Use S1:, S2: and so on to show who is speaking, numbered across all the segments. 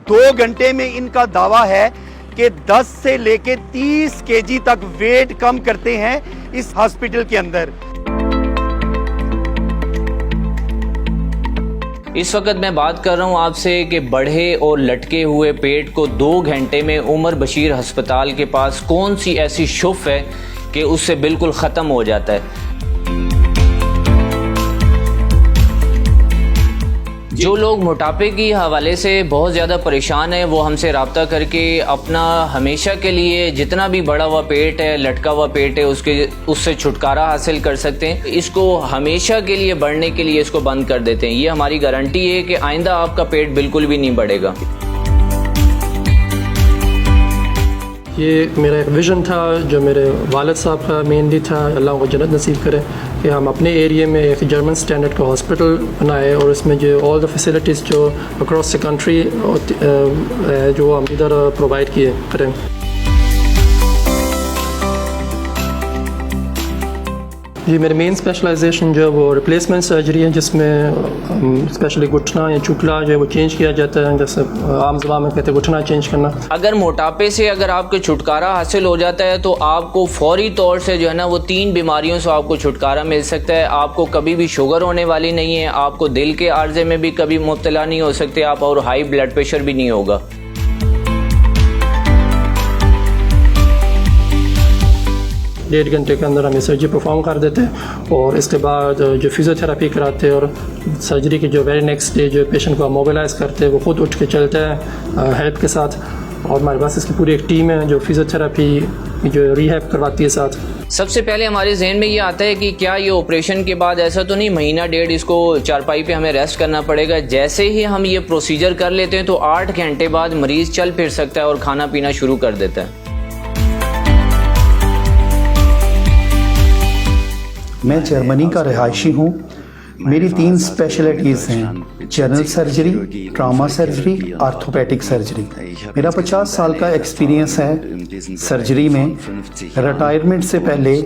S1: 2 घंटे में इनका दावा है कि 10 से लेके 30 केजी तक वेट कम करते हैं इस हॉस्पिटल के अंदर।
S2: इस वक्त मैं बात कर रहा हूं आपसे कि बढ़े और लटके हुए पेट को 2 घंटे में उमर बशीर अस्पताल के पास कौन सी ऐसी शुफ है कि उससे बिल्कुल ख़त्म हो जाता है। जो लोग मोटापे की हवाले से बहुत ज़्यादा परेशान हैं वो हमसे रब्ता करके अपना हमेशा के लिए जितना भी बढ़ा हुआ पेट है, लटका हुआ पेट है, उससे छुटकारा हासिल कर सकते हैं। इसको हमेशा के लिए बढ़ने के लिए इसको बंद कर देते हैं। ये हमारी गारंटी है कि आइंदा आपका पेट बिल्कुल भी नहीं बढ़ेगा।
S3: ये मेरा एक विज़न था जो मेरे वालिद साहब का मेनली था, अल्लाह को जन्नत नसीब करे, कि हम अपने एरिया में एक जर्मन स्टैंडर्ड का हॉस्पिटल बनाए और इसमें जो ऑल द फैसिलिटीज़ जो अक्रॉस द कंट्री जो हम इधर प्रोवाइड किए करें। जी मेरे मेन स्पेशलाइजेशन जो है वो रिप्लेसमेंट सर्जरी है, जिसमें स्पेशली घुटना या चुटला जो है वो चेंज किया जाता है, जैसे आम ज़बान में कहते हैं घुटना चेंज करना।
S2: अगर मोटापे से अगर आपको छुटकारा हासिल हो जाता है तो आपको फौरी तौर से जो है ना वो 3 बीमारियों से आपको छुटकारा मिल सकता है। आपको कभी भी शुगर होने वाली नहीं है, आपको दिल के आर्जे में भी कभी मुब्तला नहीं हो सकते आप, और हाई ब्लड प्रेशर भी नहीं होगा।
S3: 1.5 घंटे के अंदर हम ये सर्जरी परफॉर्म कर देते हैं और इसके बाद जो फिज़ियोथेरेपी कराते हैं और सर्जरी के जो वेरी नेक्स्ट डे जो पेशेंट को मोबिलाइज़ करते हैं, वो खुद उठ के चलता है हेल्प के साथ। और हमारे पास इसकी पूरी एक टीम है जो फिज़ियोथेरेपी जो रिहैब करवाती है साथ।
S2: सबसे पहले हमारे जहन में ये आता है कि क्या ये ऑपरेशन के बाद ऐसा तो नहीं महीना डेढ़ इसको चारपाई पे हमें रेस्ट करना पड़ेगा। जैसे ही हम ये प्रोसीजर कर लेते हैं तो 8 घंटे बाद मरीज़ चल फिर सकता है और खाना पीना शुरू कर देता है।
S4: मैं जर्मनी का रहायशी हूँ। मेरी 3 स्पेशलिटीज़ हैं, general surgery, trauma surgery, orthopaedic surgery. मेरा 50 साल का एक्सपीरियंस है सर्जरी में। रिटायरमेंट से पहले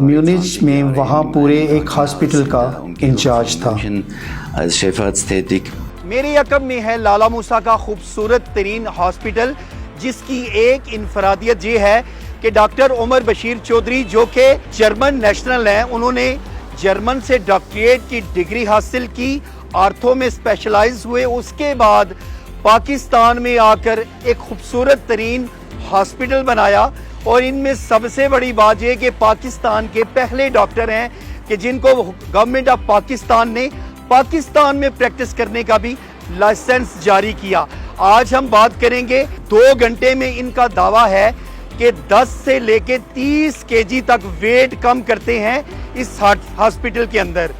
S4: म्यूनिच में वहाँ पूरे एक हॉस्पिटल का इंचार्ज था।
S1: मेरे अकब में है लाला मूसा का खूबसूरत तरीन हॉस्पिटल, जिसकी एक इनफरादियत ये है कि डॉक्टर उमर बशीर चौधरी जो कि जर्मन नेशनल हैं, उन्होंने जर्मन से डॉक्टरेट की डिग्री हासिल की, आर्थो में स्पेशलाइज हुए, उसके बाद पाकिस्तान में आकर एक खूबसूरत तरीन हॉस्पिटल बनाया। और इनमें सबसे बड़ी बात यह कि पाकिस्तान के पहले डॉक्टर हैं कि जिनको गवर्नमेंट ऑफ पाकिस्तान ने पाकिस्तान में प्रैक्टिस करने का भी लाइसेंस जारी किया। आज हम बात करेंगे 2 घंटे में इनका दावा है कि 10 से लेके 30 केजी तक वेट कम करते हैं इस हॉस्पिटल के अंदर।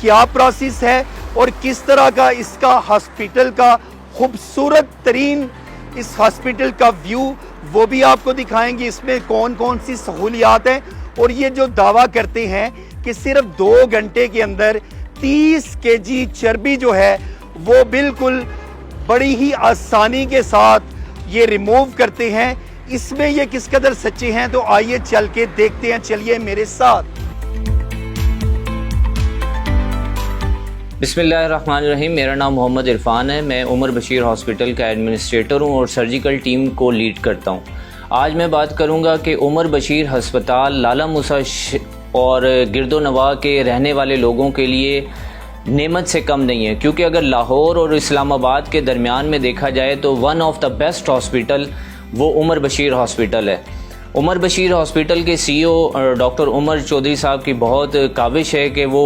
S1: क्या प्रोसेस है और किस तरह का इसका हॉस्पिटल का खूबसूरत तरीन इस हॉस्पिटल का व्यू, वो भी आपको दिखाएंगे। इसमें कौन कौन सी सहूलियात हैं और ये जो दावा करते हैं कि सिर्फ 2 घंटे के अंदर 30 केजी चर्बी जो है वो बिल्कुल बड़ी ही आसानी के साथ ये रिमूव करते हैं, इसमें ये किस कदर सच्चे हैं तो आइए चल के देखते हैं। चलिए मेरे साथ।
S2: बिस्मिल्लाहिर्रहमानिर्रहीम। मेरा नाम मोहम्मद इरफान है। मैं उमर बशीर हॉस्पिटल का एडमिनिस्ट्रेटर हूँ और सर्जिकल टीम को लीड करता हूँ। आज मैं बात करूँगा कि उमर बशीर अस्पताल लाला मूसा और गिरदोनवा के रहने वाले लोगों के लिए नेमत से कम नहीं है, क्योंकि अगर लाहौर और इस्लामाबाद के दरमियान में देखा जाए तो one of the best hospital वो उमर बशीर हॉस्पिटल है। उमर बशीर हॉस्पिटल के CEO डॉक्टर उमर चौधरी साहब की बहुत काविश है कि वो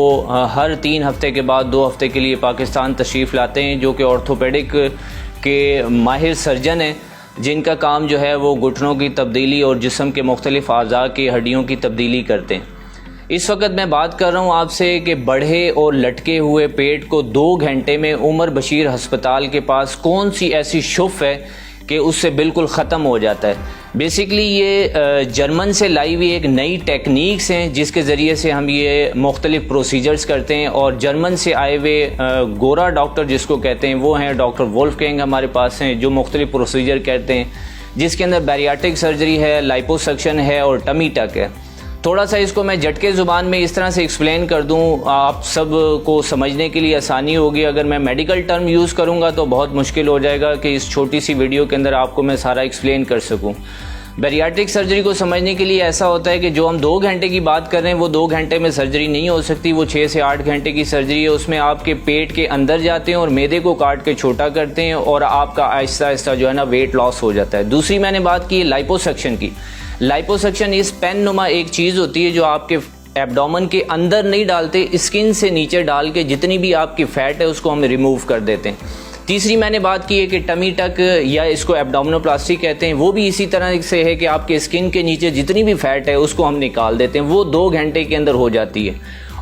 S2: हर 3 हफ्ते के बाद 2 हफ्ते के लिए पाकिस्तान तशरीफ़ लाते हैं, जो कि ऑर्थोपेडिक के माहिर सर्जन हैं, जिनका काम जो है वो घुटनों की तब्दीली और जिस्म के मुख्तलिफ अज़ा की हड्डियों की तब्दीली करते हैं। इस वक्त मैं बात कर रहा हूँ आपसे कि बढ़े और लटके हुए पेट को 2 घंटे में उमर बशीर अस्पताल के पास कौन सी ऐसी शुफ है कि उससे बिल्कुल ख़त्म हो जाता है। बेसिकली ये जर्मन से लाई हुई एक नई टेक्निक्स हैं जिसके ज़रिए से हम ये मुख्तलिफ़ प्रोसीजर्स करते हैं। और जर्मन से आए हुए गोरा डॉक्टर जिसको कहते हैं वो हैं डॉक्टर वोल्फगैंग हमारे पास हैं, जो मुख्तलिफ़ प्रोसीजर करते हैं, जिसके अंदर बैरियाट्रिक सर्जरी है, लाइपोसक्शन है और टमी टक है। थोड़ा सा इसको मैं झटके ज़ुबान में इस तरह से एक्सप्लेन कर दूं, आप सब को समझने के लिए आसानी होगी। अगर मैं मेडिकल टर्म यूज़ करूंगा तो बहुत मुश्किल हो जाएगा कि इस छोटी सी वीडियो के अंदर आपको मैं सारा एक्सप्लेन कर सकूं। बैरियाट्रिक सर्जरी को समझने के लिए ऐसा होता है कि जो हम 2 घंटे की बात कर रहे हैं वो 2 घंटे में सर्जरी नहीं हो सकती, वो 6 से 8 घंटे की सर्जरी है। उसमें आपके पेट के अंदर जाते हैं और मैदे को काट के छोटा करते हैं और आपका आहिस्ता आहिस्ता जो है ना वेट लॉस हो जाता है। दूसरी मैंने बात की लाइपोसक्शन की। लाइपोसक्शन इस पेन नुमा एक चीज़ होती है जो आपके एब्डोमेन के अंदर नहीं डालते, स्किन से नीचे डाल के जितनी भी आपकी फैट है उसको हम रिमूव कर देते हैं। तीसरी मैंने बात की है कि टमी टक या इसको एब्डोमिनोप्लास्टी कहते हैं, वो भी इसी तरह से है कि आपके स्किन के नीचे जितनी भी फैट है उसको हम निकाल देते हैं। वो 2 घंटे के अंदर हो जाती है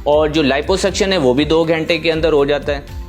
S2: और जो लाइपोसक्शन है वो भी 2 घंटे के अंदर हो जाता है।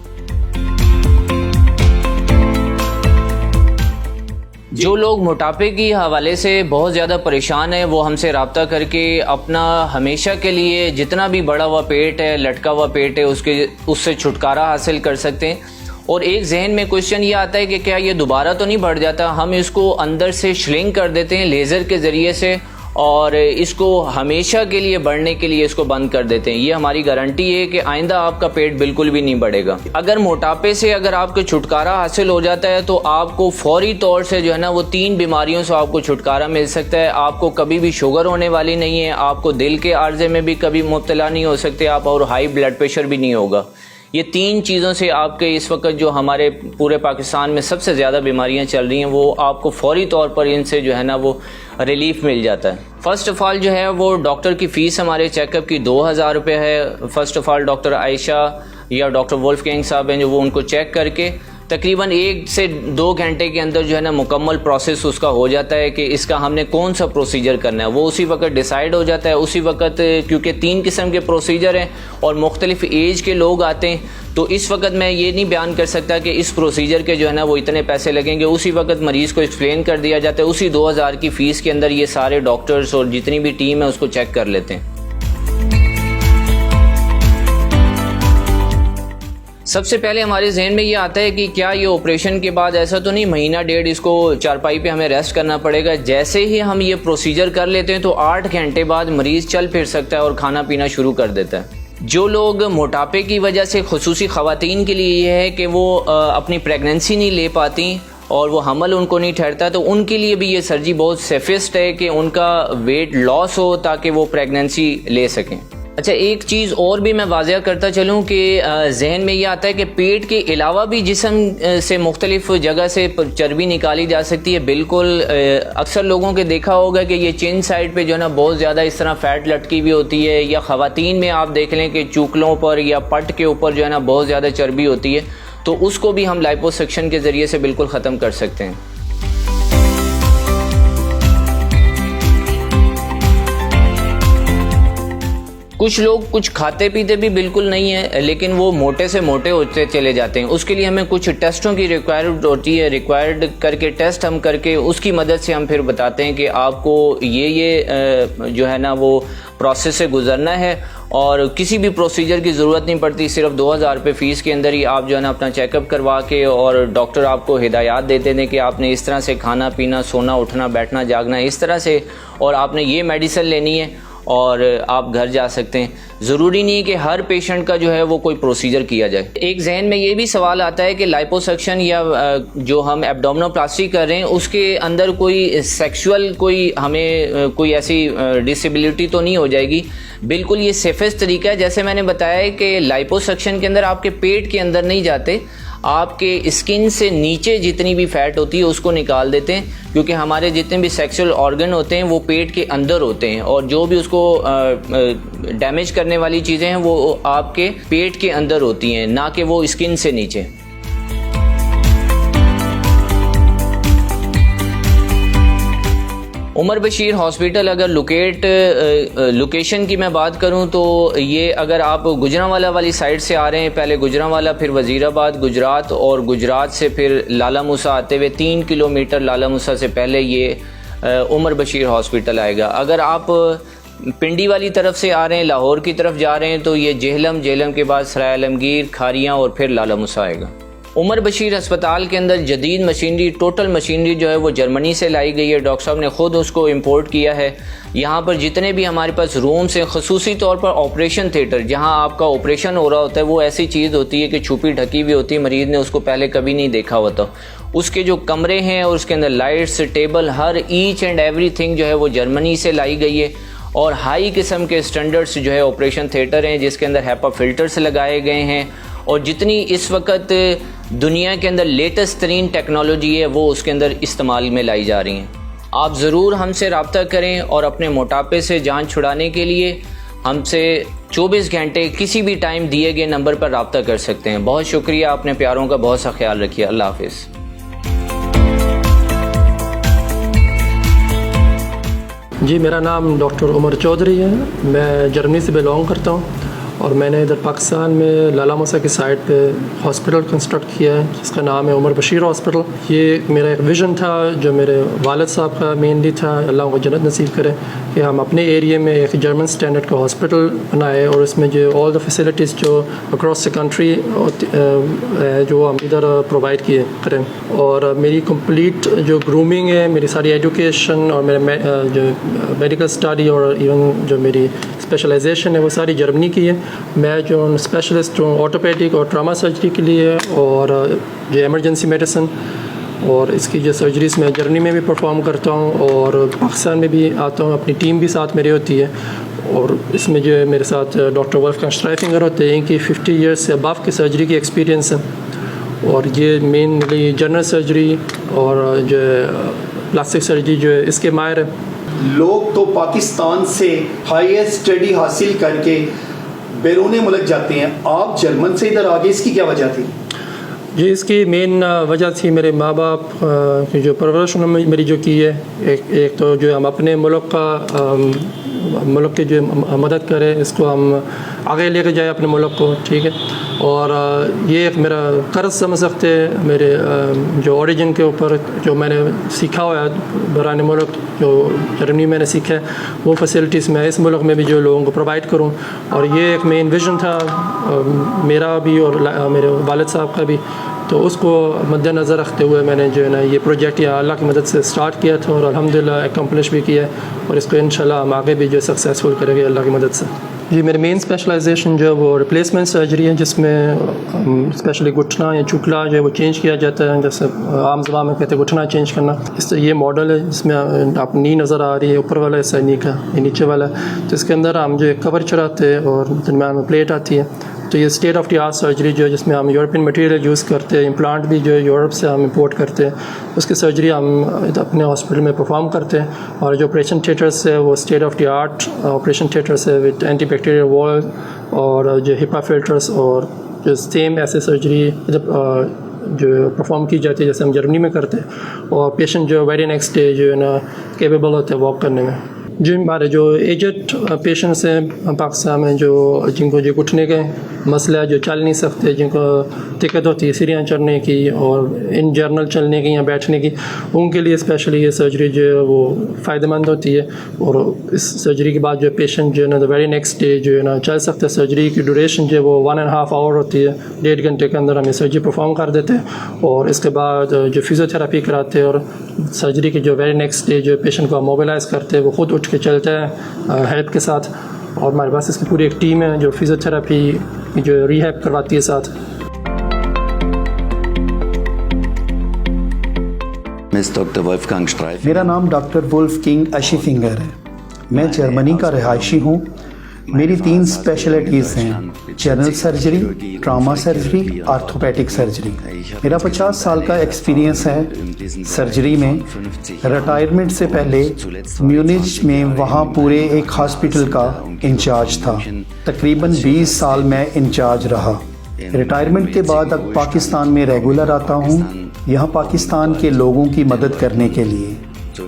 S2: जो लोग मोटापे की हवाले से बहुत ज़्यादा परेशान हैं वो हमसे रब्ता करके अपना हमेशा के लिए जितना भी बढ़ा हुआ पेट है, लटका हुआ पेट है, उससे छुटकारा हासिल कर सकते हैं। और एक जहन में क्वेश्चन ये आता है कि क्या ये दोबारा तो नहीं बढ़ जाता? हम इसको अंदर से श्रिंक कर देते हैं लेज़र के ज़रिए से और इसको हमेशा के लिए बढ़ने के लिए इसको बंद कर देते हैं। ये हमारी गारंटी है कि आइंदा आपका पेट बिल्कुल भी नहीं बढ़ेगा। अगर मोटापे से अगर आपको छुटकारा हासिल हो जाता है तो आपको फौरी तौर से जो है ना वो 3 बीमारियों से आपको छुटकारा मिल सकता है। आपको कभी भी शुगर होने वाली नहीं है, आपको दिल के आर्जे में भी कभी मुब्तला नहीं हो सकते आप, और हाई ब्लड प्रेशर भी नहीं होगा। ये 3 चीज़ों से आपके इस वक्त जो हमारे पूरे पाकिस्तान में सबसे ज़्यादा बीमारियां चल रही हैं वो आपको फौरी तौर पर इनसे जो है ना वो रिलीफ मिल जाता है। फ़र्स्ट ऑफ़ ऑल जो है वो डॉक्टर की फ़ीस हमारे चेकअप की 2000 रुपये है। First of all doctor Ayesha या डॉक्टर वोल्फगैंग साहब हैं जो वो उनको चेक करके तकरीबन 1 से 2 घंटे के अंदर जो है ना मुकम्मल प्रोसेस उसका हो जाता है कि इसका हमने कौन सा प्रोसीजर करना है, वो उसी वक्त डिसाइड हो जाता है उसी वक्त। क्योंकि 3 किस्म के प्रोसीजर हैं और मुख्तलिफ एज के लोग आते हैं, तो इस वक्त मैं ये नहीं बयान कर सकता कि इस प्रोसीजर के जो है ना वो इतने पैसे लगेंगे। उसी वक्त मरीज़ को एक्सप्लेन कर दिया जाता है, उसी 2000 की फ़ीस के अंदर ये सारे डॉक्टर्स और जितनी भी टीम है उसको चेक कर लेते हैं। सबसे पहले हमारे जहन में ये आता है कि क्या ये ऑपरेशन के बाद ऐसा तो नहीं महीना डेढ़ इसको चारपाई पे हमें रेस्ट करना पड़ेगा? जैसे ही हम ये प्रोसीजर कर लेते हैं तो 8 घंटे बाद मरीज़ चल फिर सकता है और खाना पीना शुरू कर देता है। जो लोग मोटापे की वजह से खुसूसी ख़वातीन के लिए ये है कि वो अपनी प्रेगनेंसी नहीं ले पाती और वो हमल उनको नहीं ठहरता, तो उनके लिए भी ये सर्जरी बहुत सेफेस्ट है कि उनका वेट लॉस हो ताकि वो प्रेगनेंसी ले सकें। अच्छा, एक चीज़ और भी मैं वाज़ह करता चलूँ कि जहन में ये आता है कि पेट के अलावा भी जिस्म से मुख्तलिफ जगह से चर्बी निकाली जा सकती है। बिल्कुल अक्सर लोगों के देखा होगा कि ये चिन साइड पे जो है ना बहुत ज़्यादा इस तरह फ़ैट लटकी हुई होती है, या ख़वातीन में आप देख लें कि चूकलों पर या पट के ऊपर जो है ना बहुत ज़्यादा चर्बी होती है, तो उसको भी हम लाइपोसक्शन के ज़रिए से बिल्कुल ख़त्म कर सकते हैं। कुछ लोग कुछ खाते पीते भी बिल्कुल नहीं है लेकिन वो मोटे से मोटे होते चले जाते हैं। उसके लिए हमें कुछ टेस्टों की रिक्वायर्ड होती है, रिक्वायर्ड करके टेस्ट हम करके उसकी मदद से हम फिर बताते हैं कि आपको ये जो है ना वो प्रोसेस से गुजरना है और किसी भी प्रोसीजर की ज़रूरत नहीं पड़ती। सिर्फ 2000 रुपये फ़ीस के अंदर ही आप जो है ना अपना चेकअप करवा के और डॉक्टर आपको हिदायत देते हैं कि आपने इस तरह से खाना पीना, सोना उठना, बैठना जागना इस तरह से, और आपने ये मेडिसिन लेनी है और आप घर जा सकते हैं। ज़रूरी नहीं कि हर पेशेंट का जो है वो कोई प्रोसीजर किया जाए। एक जहन में ये भी सवाल आता है कि लाइपोसक्शन या जो हम एब्डोमिनोप्लास्टी कर रहे हैं उसके अंदर कोई सेक्सुअल कोई हमें कोई ऐसी डिसेबिलिटी तो नहीं हो जाएगी? बिल्कुल ये सेफेस्ट तरीका है। जैसे मैंने बताया है कि लाइपोसक्शन के अंदर आपके पेट के अंदर नहीं जाते, आपके स्किन से नीचे जितनी भी फैट होती है उसको निकाल देते हैं, क्योंकि हमारे जितने भी सेक्सुअल ऑर्गन होते हैं वो पेट के अंदर होते हैं और जो भी उसको डैमेज करने वाली चीज़ें हैं वो आपके पेट के अंदर होती हैं, ना कि वो स्किन से नीचे। उमर बशीर हॉस्पिटल अगर लोकेशन की मैं बात करूं तो ये अगर आप गुजरांवाला वाली साइड से आ रहे हैं, पहले गुजरांवाला फिर वजीराबाद गुजरात और गुजरात से फिर लाला मूसा आते हुए 3 किलोमीटर लाला मूसा से पहले ये उमर बशीर हॉस्पिटल आएगा। अगर आप पिंडी वाली तरफ से आ रहे हैं, लाहौर की तरफ जा रहे हैं, तो ये जेहलम के बाद सराय आलमगीर, खारियाँ और फिर लाला मूसा आएगा। उमर बशीर अस्पताल के अंदर जदीद मशीनरी, टोटल मशीनरी जो है वो जर्मनी से लाई गई है। डॉक्टर साहब ने ख़ुद उसको इंपोर्ट किया है। यहाँ पर जितने भी हमारे पास रूम्स हैं, ख़ुसूसी तौर पर ऑपरेशन थिएटर, जहाँ आपका ऑपरेशन हो रहा होता है, वो ऐसी चीज़ होती है कि छुपी ढकी हुई होती है, मरीज़ ने उसको पहले कभी नहीं देखा होता। उसके जो कमरे हैं और उसके अंदर lights, table, her each and every thing जो है वो जर्मनी से लाई गई है। और हाई किस्म के स्टैंडर्ड्स जो है ऑपरेशन थिएटर हैं, जिसके अंदर हैपा फिल्टर्स लगाए गए हैं। और जितनी इस वक्त दुनिया के अंदर लेटेस्ट तरीन टेक्नोलॉजी है वो उसके अंदर इस्तेमाल में लाई जा रही हैं। आप ज़रूर हमसे रब्ता करें और अपने मोटापे से जान छुड़ाने के लिए हमसे 24 घंटे किसी भी टाइम दिए गए नंबर पर रब्ता कर सकते हैं। बहुत शुक्रिया, अपने प्यारों का बहुत सा ख्याल रखिए। अल्लाह हाफिज़।
S3: जी, मेरा नाम डॉक्टर उमर चौधरी है। मैं जर्मनी से बिलोंग करता हूँ और मैंने इधर पाकिस्तान में लाला मूसा की साइट पे हॉस्पिटल कंस्ट्रक्ट किया है जिसका नाम है उमर बशीर हॉस्पिटल। ये मेरा एक विज़न था जो मेरे वालिद साहब का मेनली था, अल्लाह को जन्नत नसीब करे, कि हम अपने एरिया में एक जर्मन स्टैंडर्ड का हॉस्पिटल बनाए और इसमें जो ऑल द फैसिलिटीज़ जो अक्रॉस द कंट्री जो हम इधर प्रोवाइड किए करें। और मेरी कंप्लीट जो ग्रूमिंग है, मेरी सारी एजुकेशन और मेरे जो मेडिकल स्टडी और इवन जो मेरी स्पेशलाइजेशन है वो सारी जर्मनी की है। मैं जो स्पेशलिस्ट हूँ ऑर्थोपेडिक और ट्रामा सर्जरी के लिए और जो इमरजेंसी मेडिसिन और इसकी जो सर्जरीज मैं जर्मनी में भी परफॉर्म करता हूँ और पाकिस्तान में भी आता हूँ। अपनी टीम भी साथ मेरी होती है और इसमें जो है मेरे साथ डॉक्टर वोल्फगंग स्ट्राइफिंगर होते हैं, इनकी 50 ईयर्स से अबव की सर्जरी की एक्सपीरियंस है। और ये मेनली जनरल सर्जरी और जो प्लास्टिक सर्जरी जो है इसके माहिर है।
S1: लोग तो पाकिस्तान से हाईएस्ट स्टडी हासिल करके बैरून मुल्क जाते हैं, आप जर्मन से इधर आ गए, इसकी क्या वजह थी?
S3: जी, इसकी मेन वजह थी मेरे माँ बाप की जो परवरिश उन्होंने मेरी जो की है। एक तो जो हम अपने मुल्क की जो मदद करें, इसको हम आगे लेके जाए अपने मुल्क को, ठीक है। और ये एक मेरा कर्ज समझ सकते हैं मेरे जो ओरिजिन के ऊपर जो मैंने सीखा हुआ है बराने मुल्क, जो जर्मनी मैंने सीखा है वो फैसिलिटीज़ मैं इस मुल्क में भी जो लोगों को प्रोवाइड करूं। और ये एक मेन विज़न था मेरा भी और मेरे वालिद साहब का भी, तो उसको मद्देनज़र रखते हुए मैंने जो है ना ये प्रोजेक्ट या अल्लाह की मदद से स्टार्ट किया था और अल्हम्दुलिल्लाह एकम्प्लिश भी किया है और इसको इंशाल्लाह हम आगे भी जो सक्सेसफुल करेंगे अल्लाह की मदद से। जी, मेरी मेन स्पेशलाइजेशन जो है वो रिप्लेसमेंट सर्जरी है, जिसमें स्पेशली घुटना या चुकला जो है वो चेंज किया जाता है, जैसे आम ज़बान में कहते हैं घुटना चेंज करना। इस ये मॉडल है जिसमें आप नी नज़र आ रही है, ऊपर वाला हिस्सा नी का, ये नीचे वाला, तो इसके अंदर हम जो कवर चढ़ाते हैं और दरम्यान में प्लेट आती है। तो ये state of the art surgery जो है जिसमें हम यूरोपियन मटेरियल यूज़ करते हैं, इम्प्लांट भी जो है यूरोप से हम इंपोर्ट करते हैं, उसकी सर्जरी हम अपने हॉस्पिटल में परफॉर्म करते हैं। और जो ऑपरेशन थिएटर्स है वो state of the art operation theatres है विद एंटी बैक्टीरियल वॉल और जो हिपा फिल्टर्स और जो सेम ऐसे सर्जरी जो परफॉर्म की जाती है जैसे हम जर्मनी में करते हैं। और पेशेंट जो वेरी नेक्स्ट डे जो है ना केपेबल होते हैं वॉक करने में। जो हमारे जो एजड पेशेंट्स हैं पाकिस्तान में, जो जिनको जो घुटने के मसला है, जो चल नहीं सकते, जिनको दिक्कत होती है सीढ़ियाँ चढ़ने की और इन जनरल चलने की या बैठने की, उनके लिए स्पेशली ये सर्जरी जो है वो फ़ायदेमंद होती है। और इस सर्जरी के बाद जो पेशेंट जो है ना द वेरी नेक्स्ट डे जो है ना चल सकते हैं। सर्जरी की ड्यूरेशन जो है वो 1.5 आवर होती है, 1.5 घंटे के अंदर हम ये सर्जरी परफॉर्म कर देते हैं। और इसके बाद जो फिज़ियोथेरेपी कराते हैं और सर्जरी के जो वेरी नेक्स्ट डे जो पेशेंट को मोबिलाइज़ करते हैं, वो खुद उठ के चलते हैं हेल्प के साथ। और हमारे पास इसकी पूरी एक टीम है जो फिज़ियोथेरेपी जो रिहैब करवाती है साथ।
S4: मेरा नाम डॉक्टर वोल्फगंग अशीफिंगर है। मैं जर्मनी का रहायशी हूँ। मेरी 3 स्पेशलिटीज़ हैं, general surgery, trauma surgery, orthopaedic surgery. मेरा 50 साल का एक्सपीरियंस है सर्जरी में। रिटायरमेंट से पहले म्यूनिच में वहाँ पूरे एक हॉस्पिटल का इंचार्ज था। तकरीबन 20 साल मैं इंचार्ज रहा। रिटायरमेंट के बाद अब पाकिस्तान में रेगुलर आता हूँ, यहाँ पाकिस्तान के लोगों की मदद करने के लिए।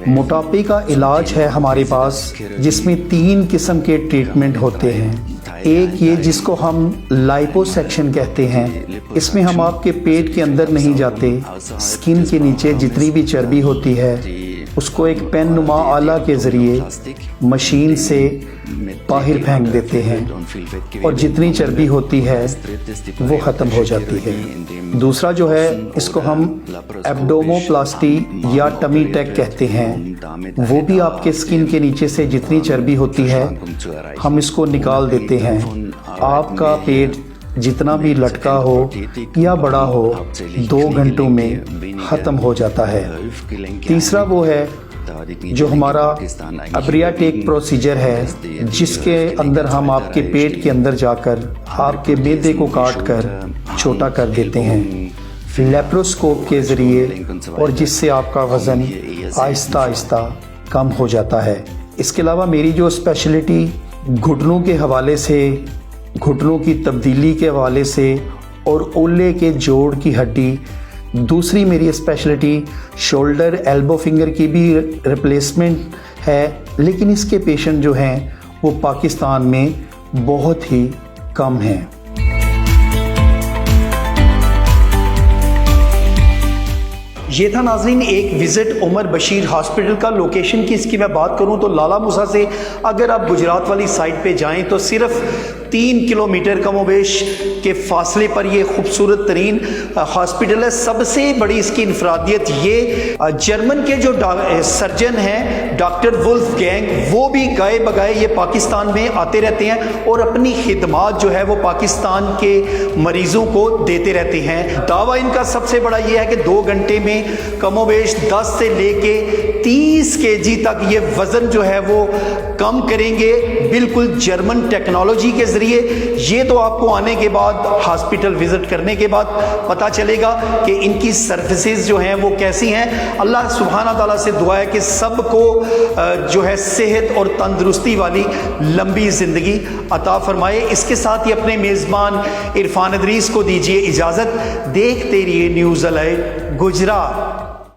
S4: मोटापे का इलाज है हमारे पास, जिसमें 3 किस्म के ट्रीटमेंट होते हैं। एक ये जिसको हम लाइपोसेक्शन कहते हैं, इसमें हम आपके पेट के अंदर नहीं जाते, स्किन के नीचे जितनी भी चर्बी होती है उसको एक पेन नुमा आला के ज़रिए मशीन से बाहर फेंक देते हैं और जितनी चर्बी होती है वो ख़त्म हो जाती है। दूसरा जो है इसको हम एब्डोमोप्लास्टी या टमी टैक कहते हैं। वो भी आपके स्किन के नीचे से जितनी चर्बी होती है हम इसको निकाल देते हैं। आपका पेट जितना भी लटका हो या बड़ा हो 2 घंटों में ख़त्म हो जाता है। तीसरा वो है जो हमारा अब्रियाटेक प्रोसीजर है, जिसके अंदर हम आपके पेट के अंदर जाकर आपके मैदे को काट कर छोटा कर देते हैं लेप्रोस्कोप के ज़रिए, और जिससे आपका वज़न आहिस्ता आहिस्ता कम हो जाता है। इसके अलावा मेरी जो स्पेशलिटी घुटनों के हवाले से, घुटनों की तब्दीली के हवाले से और ओले के जोड़ की हड्डी, दूसरी मेरी स्पेशलिटी शोल्डर एल्बो फिंगर की भी रिप्लेसमेंट है, लेकिन इसके पेशेंट जो हैं वो पाकिस्तान में बहुत ही कम हैं। ये था नाज़रीन एक विज़िट उमर बशीर हॉस्पिटल का। लोकेशन की इसकी मैं बात करूं तो लाला मूसा से अगर आप गुजरात वाली साइड पे जाएं तो सिर्फ 3 किलोमीटर कमोबेश के फासले पर ये खूबसूरत तरीन हॉस्पिटल है। सबसे बड़ी इसकी इनफरादियत ये जर्मन के जो सर्जन हैं डॉक्टर वुल्फ गैंग, वो भी गाए बगाए ये पाकिस्तान में आते रहते हैं और अपनी खिदमात जो है वो पाकिस्तान के मरीज़ों को देते रहते हैं। दावा इनका सबसे बड़ा ये है कि 2 घंटे में कमोबेश 10 से लेके 30 केजी तक ये वज़न जो है वो कम करेंगे, बिल्कुल जर्मन टेक्नोलॉजी के ज़रिए। ये तो आपको आने के बाद, हॉस्पिटल विज़िट करने के बाद पता चलेगा कि इनकी सर्विसेज जो हैं वो कैसी हैं। अल्लाह सुब्हाना ताला से दुआ है कि सबको जो है सेहत और तंदुरुस्ती वाली लंबी ज़िंदगी अता फरमाए। इसके साथ ही अपने मेज़बान इरफान अदरीस को दीजिए इजाज़त। देखते रहिए न्यूज़ अलर्ट गुजरात।